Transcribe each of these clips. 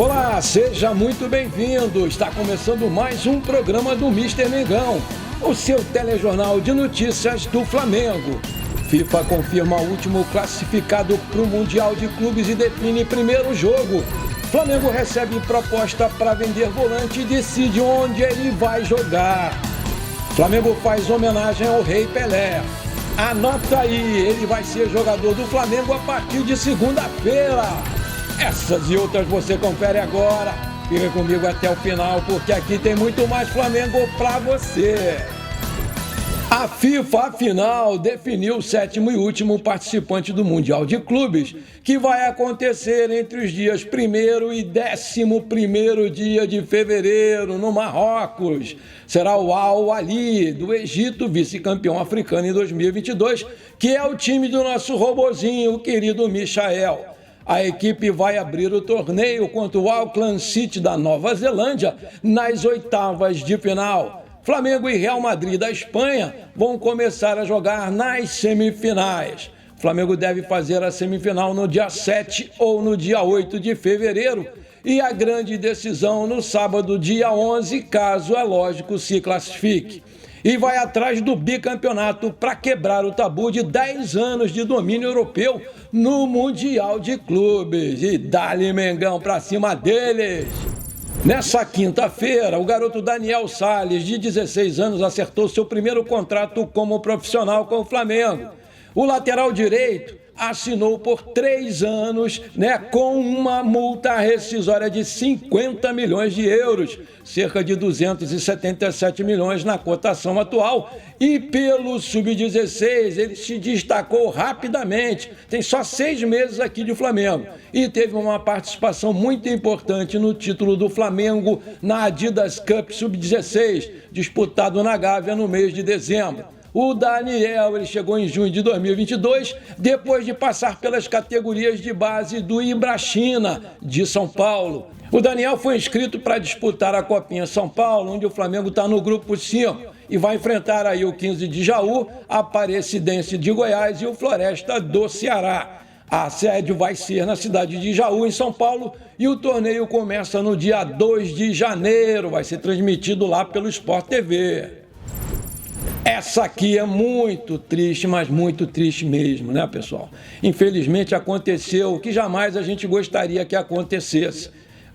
Olá, seja muito bem-vindo. Está começando mais um programa do Mister Mengão, o seu telejornal de notícias do Flamengo. FIFA confirma o último classificado para o Mundial de Clubes e define primeiro jogo. Flamengo recebe proposta para vender volante e decide onde ele vai jogar. Flamengo faz homenagem ao Rei Pelé. Anota aí, ele vai ser jogador do Flamengo a partir de segunda-feira. Essas e outras você confere agora. Fica comigo até o final, porque aqui tem muito mais Flamengo para você. A FIFA, afinal, definiu o sétimo e último participante do Mundial de Clubes, que vai acontecer entre os dias 1º e 11º dia de fevereiro, no Marrocos. Será o Al Ahly, do Egito, vice-campeão africano em 2022, que é o time do nosso robozinho, o querido Michael. A equipe vai abrir o torneio contra o Auckland City da Nova Zelândia nas oitavas de final. Flamengo e Real Madrid da Espanha vão começar a jogar nas semifinais. Flamengo deve fazer a semifinal no dia 7 ou no dia 8 de fevereiro e a grande decisão no sábado, dia 11, caso, é lógico, se classifique. E vai atrás do bicampeonato para quebrar o tabu de 10 anos de domínio europeu no Mundial de Clubes. E dá-lhe Mengão para cima deles! Nessa quinta-feira, o garoto Daniel Salles, de 16 anos, acertou seu primeiro contrato como profissional com o Flamengo. O lateral direito assinou por 3 anos, com uma multa rescisória de 50 milhões de euros, cerca de 277 milhões na cotação atual. E pelo Sub-16, ele se destacou rapidamente, tem só 6 meses aqui de Flamengo, e teve uma participação muito importante no título do Flamengo na Adidas Cup Sub-16, disputado na Gávea no mês de dezembro. O Daniel, ele chegou em junho de 2022, depois de passar pelas categorias de base do Ibrachina, de São Paulo. O Daniel foi inscrito para disputar a Copinha São Paulo, onde o Flamengo está no grupo 5, e vai enfrentar aí o 15 de Jaú, a Aparecidense de Goiás e o Floresta do Ceará. A sede vai ser na cidade de Jaú, em São Paulo, e o torneio começa no dia 2 de janeiro, vai ser transmitido lá pelo Sport TV. Essa aqui é muito triste, mas muito triste mesmo, né, pessoal? Infelizmente aconteceu o que jamais a gente gostaria que acontecesse.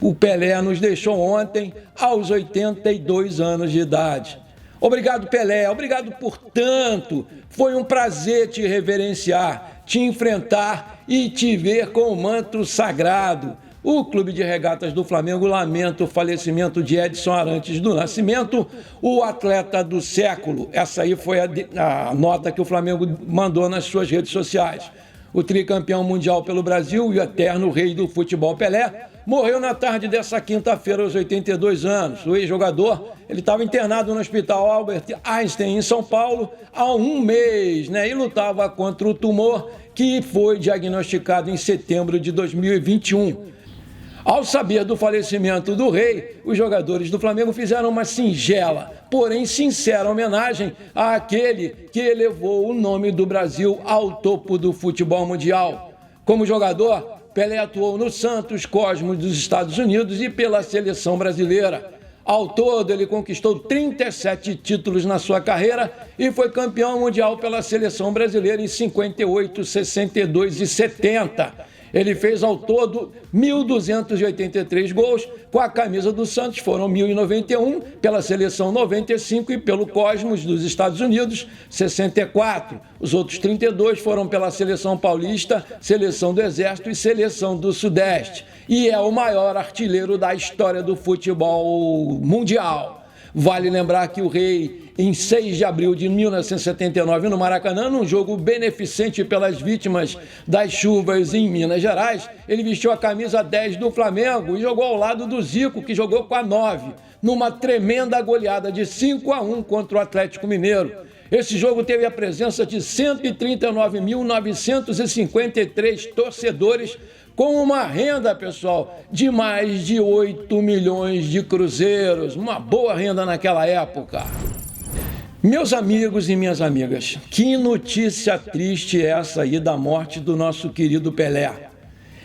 O Pelé nos deixou ontem, aos 82 anos de idade. Obrigado, Pelé, obrigado por tanto. Foi um prazer te reverenciar, te enfrentar e te ver com o manto sagrado. O Clube de Regatas do Flamengo lamenta o falecimento de Edson Arantes do Nascimento, o atleta do século. Essa aí foi a nota que o Flamengo mandou nas suas redes sociais. O tricampeão mundial pelo Brasil e o eterno rei do futebol Pelé morreu na tarde dessa quinta-feira aos 82 anos. O ex-jogador, ele estava internado no Hospital Albert Einstein, em São Paulo, há um mês, e lutava contra o tumor que foi diagnosticado em setembro de 2021. Ao saber do falecimento do rei, os jogadores do Flamengo fizeram uma singela, porém sincera homenagem àquele que elevou o nome do Brasil ao topo do futebol mundial. Como jogador, Pelé atuou no Santos Cosmos dos Estados Unidos e pela seleção brasileira. Ao todo, ele conquistou 37 títulos na sua carreira e foi campeão mundial pela seleção brasileira em 58, 62 e 70. Ele fez ao todo 1.283 gols com a camisa do Santos, foram 1.091, pela seleção 95 e pelo Cosmos dos Estados Unidos 64. Os outros 32 foram pela seleção paulista, seleção do Exército e seleção do Sudeste. E é o maior artilheiro da história do futebol mundial. Vale lembrar que o rei, em 6 de abril de 1979, no Maracanã, num jogo beneficente pelas vítimas das chuvas em Minas Gerais, ele vestiu a camisa 10 do Flamengo e jogou ao lado do Zico, que jogou com a 9, numa tremenda goleada de 5-1 contra o Atlético Mineiro. Esse jogo teve a presença de 139.953 torcedores, com uma renda, pessoal, de mais de 8 milhões de cruzeiros. Uma boa renda naquela época. Meus amigos e minhas amigas, que notícia triste é essa aí da morte do nosso querido Pelé.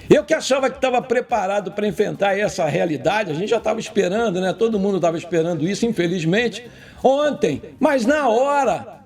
Eu que achava que estava preparado para enfrentar essa realidade, a gente já estava esperando, né? Todo mundo estava esperando isso, infelizmente, ontem. Mas na hora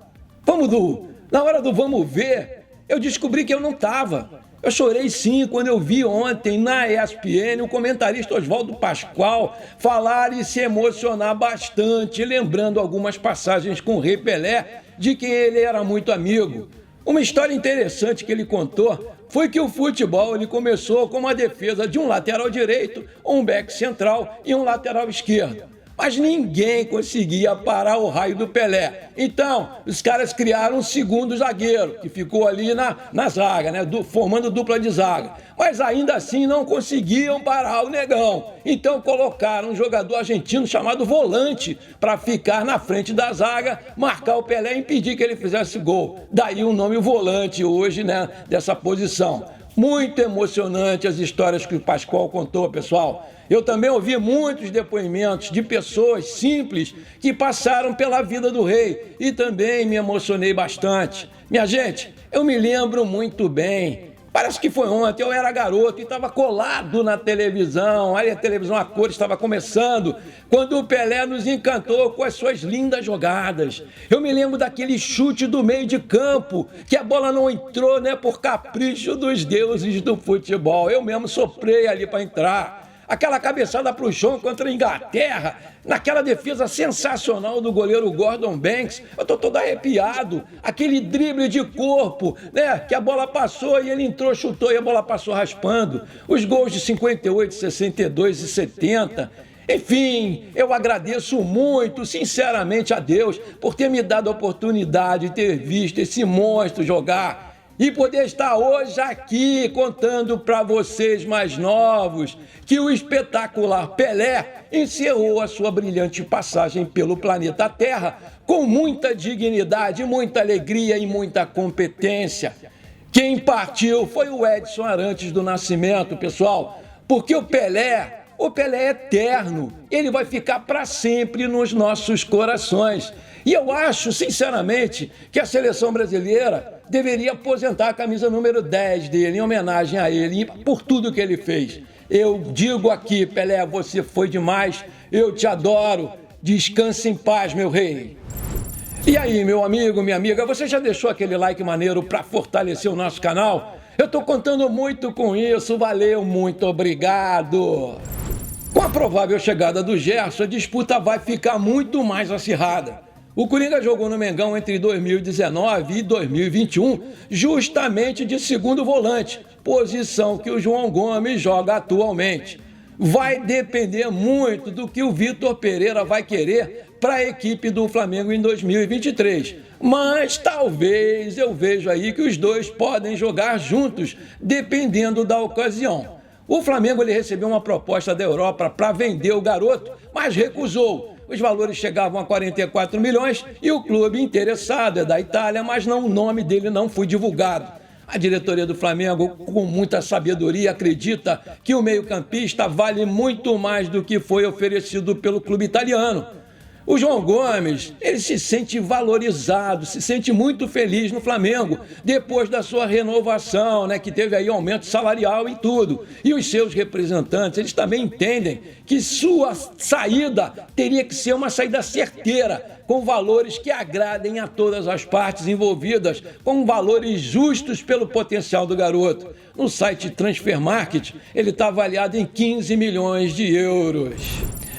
do vamos ver, eu descobri que eu não estava. Eu chorei sim quando eu vi ontem na ESPN o comentarista Oswaldo Pascoal falar e se emocionar bastante, lembrando algumas passagens com o Rei Pelé, de quem ele era muito amigo. Uma história interessante que ele contou foi que o futebol ele começou com uma defesa de um lateral direito, um back central e um lateral esquerdo. Mas ninguém conseguia parar o raio do Pelé. Então, os caras criaram um segundo zagueiro, que ficou ali na zaga, né, formando dupla de zaga. Mas ainda assim não conseguiam parar o Negão. Então colocaram um jogador argentino chamado Volante para ficar na frente da zaga, marcar o Pelé e impedir que ele fizesse gol. Daí o nome Volante hoje, né, dessa posição. Muito emocionante as histórias que o Pascoal contou, pessoal. Eu também ouvi muitos depoimentos de pessoas simples que passaram pela vida do rei e também me emocionei bastante. Minha gente, eu me lembro muito bem. Parece que foi ontem, eu era garoto e estava colado na televisão. Aí a televisão a cores estava começando, quando o Pelé nos encantou com as suas lindas jogadas. Eu me lembro daquele chute do meio de campo, que a bola não entrou, né, por capricho dos deuses do futebol. Eu mesmo soprei ali para entrar. Aquela cabeçada para o chão contra a Inglaterra, naquela defesa sensacional do goleiro Gordon Banks, eu estou todo arrepiado. Aquele drible de corpo, né, que a bola passou e ele entrou, chutou e a bola passou raspando. Os gols de 58, 62 e 70. Enfim, eu agradeço muito, sinceramente, a Deus por ter me dado a oportunidade de ter visto esse monstro jogar. E poder estar hoje aqui contando para vocês mais novos que o espetacular Pelé encerrou a sua brilhante passagem pelo planeta Terra com muita dignidade, muita alegria e muita competência. Quem partiu foi o Edson Arantes do Nascimento, pessoal, porque o Pelé é eterno, ele vai ficar para sempre nos nossos corações. E eu acho, sinceramente, que a seleção brasileira deveria aposentar a camisa número 10 dele, em homenagem a ele, por tudo que ele fez. Eu digo aqui, Pelé, você foi demais, eu te adoro, descanse em paz, meu rei. E aí, meu amigo, minha amiga, você já deixou aquele like maneiro para fortalecer o nosso canal? Eu estou contando muito com isso, valeu, muito obrigado. Com a provável chegada do Gerson, a disputa vai ficar muito mais acirrada. O Coringa jogou no Mengão entre 2019 e 2021, justamente de segundo volante, posição que o João Gomes joga atualmente. Vai depender muito do que o Vitor Pereira vai querer para a equipe do Flamengo em 2023. Mas talvez eu veja aí que os dois podem jogar juntos, dependendo da ocasião. O Flamengo ele recebeu uma proposta da Europa para vender o garoto, mas recusou. Os valores chegavam a 44 milhões e o clube interessado é da Itália, mas o nome dele não foi divulgado. A diretoria do Flamengo, com muita sabedoria, acredita que o meio-campista vale muito mais do que foi oferecido pelo clube italiano. O João Gomes, ele se sente valorizado, se sente muito feliz no Flamengo, depois da sua renovação, né, que teve aí aumento salarial e tudo. E os seus representantes, eles também entendem que sua saída teria que ser uma saída certeira, com valores que agradem a todas as partes envolvidas, com valores justos pelo potencial do garoto. No site Transfer Market, ele está avaliado em 15 milhões de euros.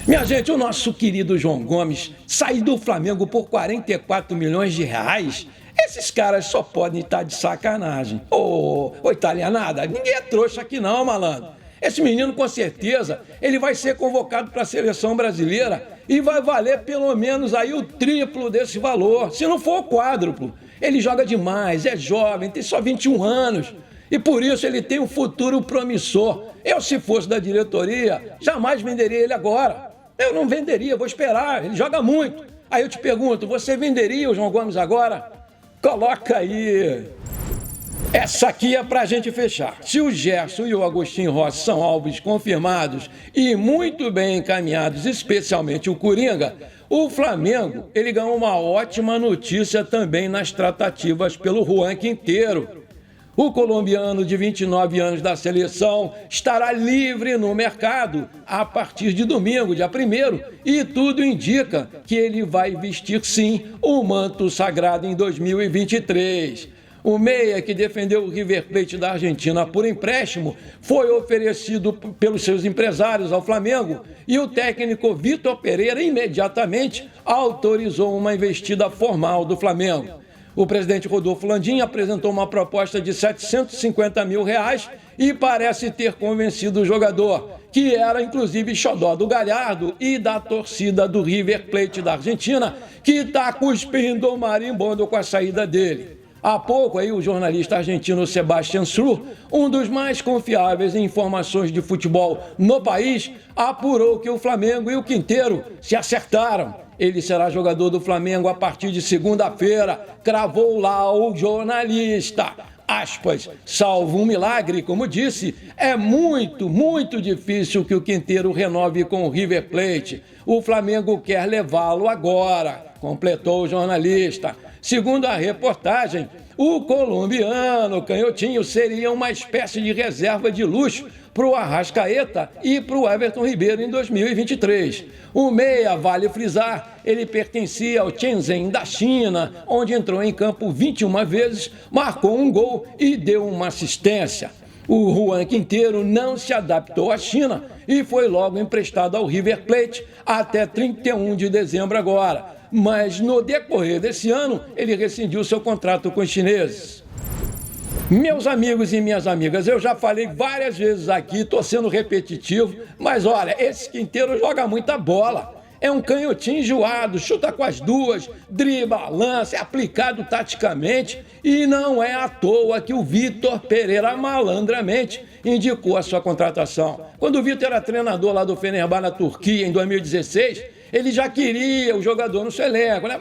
Minha gente, o nosso querido João Gomes sair do Flamengo por 44 milhões de reais, esses caras só podem estar de sacanagem. Ô, italianada, ninguém é trouxa aqui não, malandro. Esse menino, com certeza, ele vai ser convocado para a seleção brasileira e vai valer pelo menos aí o triplo desse valor, se não for o quádruplo. Ele joga demais, é jovem, tem só 21 anos. E por isso ele tem um futuro promissor. Eu, se fosse da diretoria, jamais venderia ele agora. Eu não venderia, vou esperar, ele joga muito. Aí eu te pergunto, você venderia o João Gomes agora? Coloca aí. Essa aqui é pra gente fechar. Se o Gerson e o Agostinho Rossi são alvos confirmados e muito bem encaminhados, especialmente o Coringa, o Flamengo, ele ganhou uma ótima notícia também nas tratativas pelo Juan Quinteiro. O colombiano de 29 anos da seleção estará livre no mercado a partir de domingo, dia 1º, e tudo indica que ele vai vestir sim o manto sagrado em 2023. O meia que defendeu o River Plate da Argentina por empréstimo foi oferecido pelos seus empresários ao Flamengo e o técnico Vitor Pereira imediatamente autorizou uma investida formal do Flamengo. O presidente Rodolfo Landim apresentou uma proposta de R$750 mil e parece ter convencido o jogador, que era inclusive xodó do Galhardo e da torcida do River Plate da Argentina, que está cuspindo o marimbondo com a saída dele. Há pouco aí o jornalista argentino Sebastián Srur, um dos mais confiáveis em informações de futebol no país, apurou que o Flamengo e o Quinteiro se acertaram. Ele será jogador do Flamengo a partir de segunda-feira, cravou lá o jornalista. Aspas, salvo um milagre, como disse, é muito difícil que o Quinteiro renove com o River Plate. O Flamengo quer levá-lo agora, completou o jornalista. Segundo a reportagem, o colombiano canhotinho seria uma espécie de reserva de luxo para o Arrascaeta e para o Everton Ribeiro em 2023. O meia, vale frisar, ele pertencia ao Shenzhen da China, onde entrou em campo 21 vezes, marcou um gol e deu uma assistência. O Juan Quinteiro não se adaptou à China e foi logo emprestado ao River Plate até 31 de dezembro agora. Mas no decorrer desse ano, ele rescindiu seu contrato com os chineses. Meus amigos e minhas amigas, eu já falei várias vezes aqui, estou sendo repetitivo, mas olha, esse Quinteiro joga muita bola. É um canhotinho enjoado, chuta com as duas, dribla, lança, é aplicado taticamente e não é à toa que o Vitor Pereira malandramente indicou a sua contratação. Quando o Vitor era treinador lá do Fenerbahçe na Turquia em 2016, ele já queria o jogador no seu elenco, né?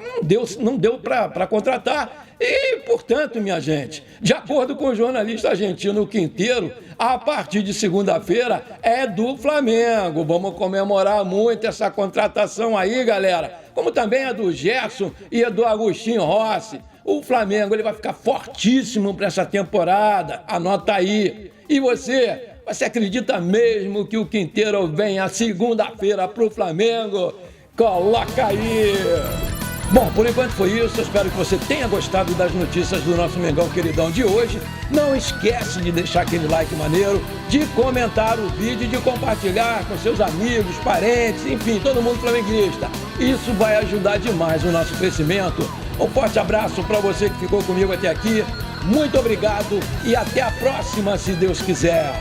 Não deu para contratar. E, portanto, minha gente, de acordo com o jornalista argentino Quinteiro, a partir de segunda-feira é do Flamengo. Vamos comemorar muito essa contratação aí, galera. Como também a do Gerson e a do Agostinho Rossi. O Flamengo ele vai ficar fortíssimo para essa temporada. Anota aí. E você acredita mesmo que o Quinteiro vem a segunda-feira para o Flamengo? Coloca aí! Bom, por enquanto foi isso. Eu espero que você tenha gostado das notícias do nosso Mengão Queridão de hoje. Não esquece de deixar aquele like maneiro, de comentar o vídeo e de compartilhar com seus amigos, parentes, enfim, todo mundo flamenguista. Isso vai ajudar demais o nosso crescimento. Um forte abraço para você que ficou comigo até aqui. Muito obrigado e até a próxima, se Deus quiser.